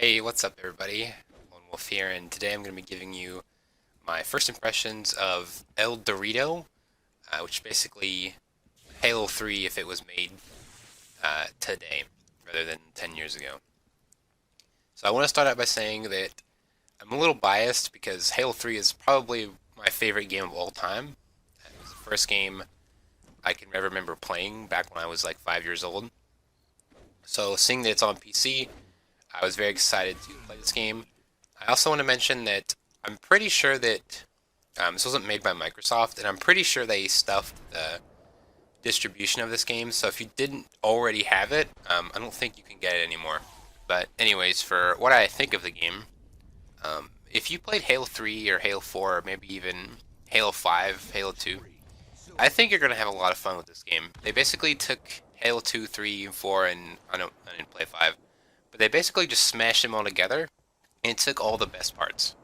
Hey, what's up, everybody? Lone Wolf here, and today I'm going to be giving you my first impressions of El Dorito, which is basically Halo 3 if it was made today rather than 10 years ago. So I want to start out by saying that I'm a little biased because Halo 3 is probably my favorite game of all time. It was the first game I can ever remember playing back when I was like 5 years old. So seeing that it's on PC, I was very excited to play this game. I also want to mention that I'm pretty sure that this wasn't made by Microsoft, and I'm pretty sure they stuffed the distribution of this game. So if you didn't already have it, I don't think you can get it anymore. But anyways, for what I think of the game, if you played Halo 3 or Halo 4 or maybe even Halo 5, Halo 2, I think you're gonna have a lot of fun with this game. They basically took Halo 2, 3, and 4, and I didn't play 5, but they basically just smashed them all together and took all the best parts.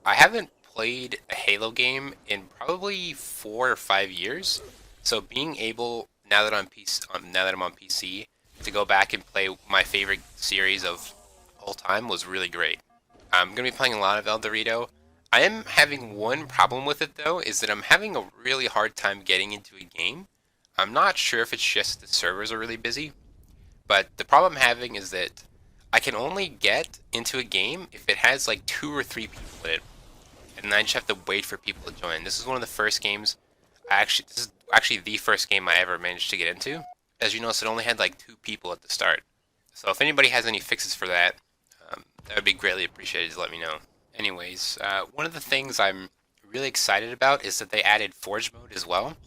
I haven't played a Halo game in probably 4 or 5 years, so being able now that I'm on PC to go back and play my favorite series of all time was really great. I'm gonna be playing a lot of El Dorito. I am having one problem with it though, is that I'm having a really hard time getting into a game. I'm not sure if it's just the servers are really busy, but the problem I'm having is that I can only get into a game if it has like two or three people in it, and I just have to wait for people to join. This is one of the first games this is actually the first game I ever managed to get into. As you notice, it only had like two people at the start. So if anybody has any fixes for that, that would be greatly appreciated to let me know. Anyways, one of the things I'm really excited about is that they added Forge mode as well.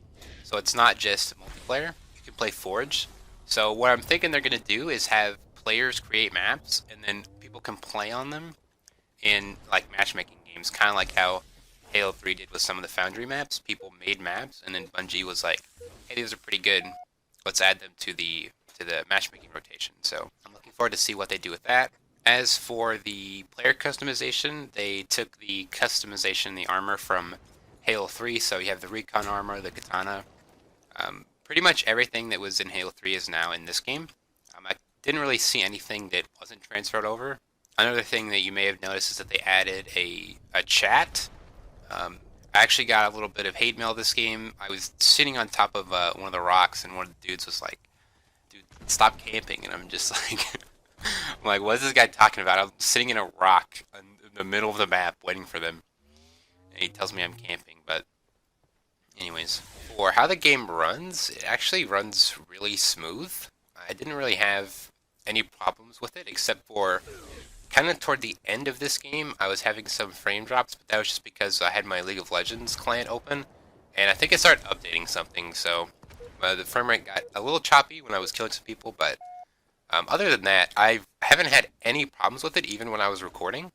So it's not just multiplayer, you can play Forge. So what I'm thinking they're going to do is have players create maps and then people can play on them in like matchmaking games, kind of like how Halo 3 did with some of the Foundry maps. People made maps and then Bungie was like, "Hey, these are pretty good. Let's add them to the matchmaking rotation." So I'm looking forward to see what they do with that. As for the player customization, they took the customization, the armor from Halo 3. So you have the recon armor, the katana. Pretty much everything that was in Halo 3 is now in this game. I didn't really see anything that wasn't transferred over. Another thing that you may have noticed is that they added a chat. I actually got a little bit of hate mail this game. I was sitting on top of one of the rocks, and one of the dudes was like, "Dude, stop camping," and I'm just like, I'm like, what is this guy talking about? I'm sitting in a rock in the middle of the map waiting for them. And he tells me I'm camping. But anyways, for how the game runs, it actually runs really smooth. I didn't really have any problems with it except for kind of toward the end of this game, I was having some frame drops, but that was just because I had my League of Legends client open, and I think I started updating something, so the frame rate got a little choppy when I was killing some people, but other than that, I haven't had any problems with it, even when I was recording.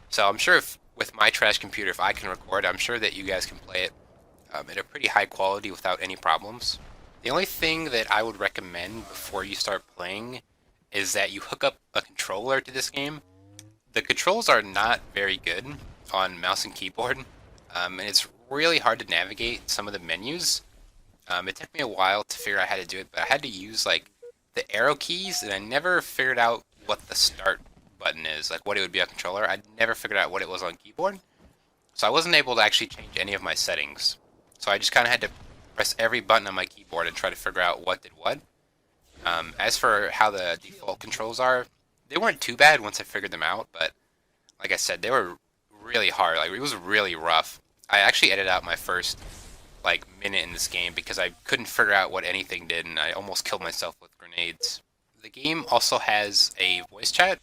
So I'm sure if with my trash computer, if I can record, I'm sure that you guys can play it at a pretty high quality without any problems. The only thing that I would recommend before you start playing is that you hook up a controller to this game. The controls are not very good on mouse and keyboard, and it's really hard to navigate some of the menus. It took me a while to figure out how to do it, but I had to use like the arrow keys, and I never figured out what the start button is, like what it would be on controller. I never figured out what it was on keyboard, so I wasn't able to actually change any of my settings. So I just kind of had to press every button on my keyboard and try to figure out what did what. As for how the default controls are, they weren't too bad once I figured them out, but like I said, they were really hard. Like it was really rough. I actually edited out my first like minute in this game because I couldn't figure out what anything did, and I almost killed myself with grenades. The game also has a voice chat.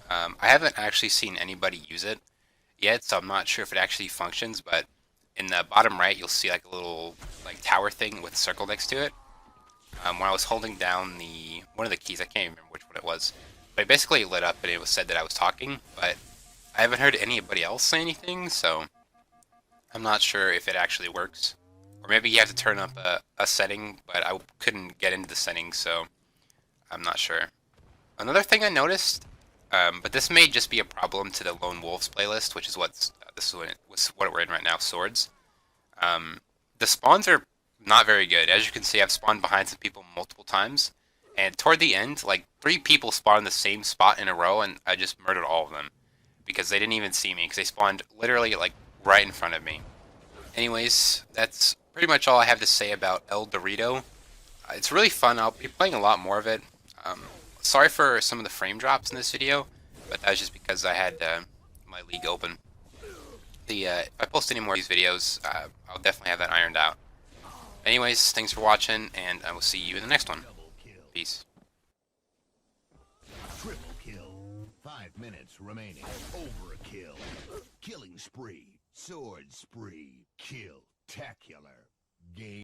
I haven't actually seen anybody use it yet, so I'm not sure if it actually functions. But in the bottom right, you'll see like a little like tower thing with a circle next to it. When I was holding down the one of the keys, I can't even remember which one it was, but it basically lit up and it was said that I was talking, but I haven't heard anybody else say anything, so I'm not sure if it actually works. Or maybe you have to turn up a setting, but I couldn't get into the settings, so I'm not sure. Another thing I noticed, but this may just be a problem to the Lone Wolves playlist, which is what we're in right now, Swords. The spawns are not very good. As you can see, I've spawned behind some people multiple times, And toward the end, like 3 people spawned in the same spot in a row, and I just murdered all of them because they didn't even see me because they spawned literally like right in front of me. Anyways, that's pretty much all I have to say about El Dorito. It's really fun. I'll be playing a lot more of it. Um, Sorry for some of the frame drops in this video, but that was just because I had my league open. If I post any more of these videos, I'll definitely have that ironed out. Anyways, thanks for watching, and I will see you in the next one. Peace. Triple kill. 5 minutes remaining. Overkill. Killing spree. Sword spree. Kill. Tacular. Game.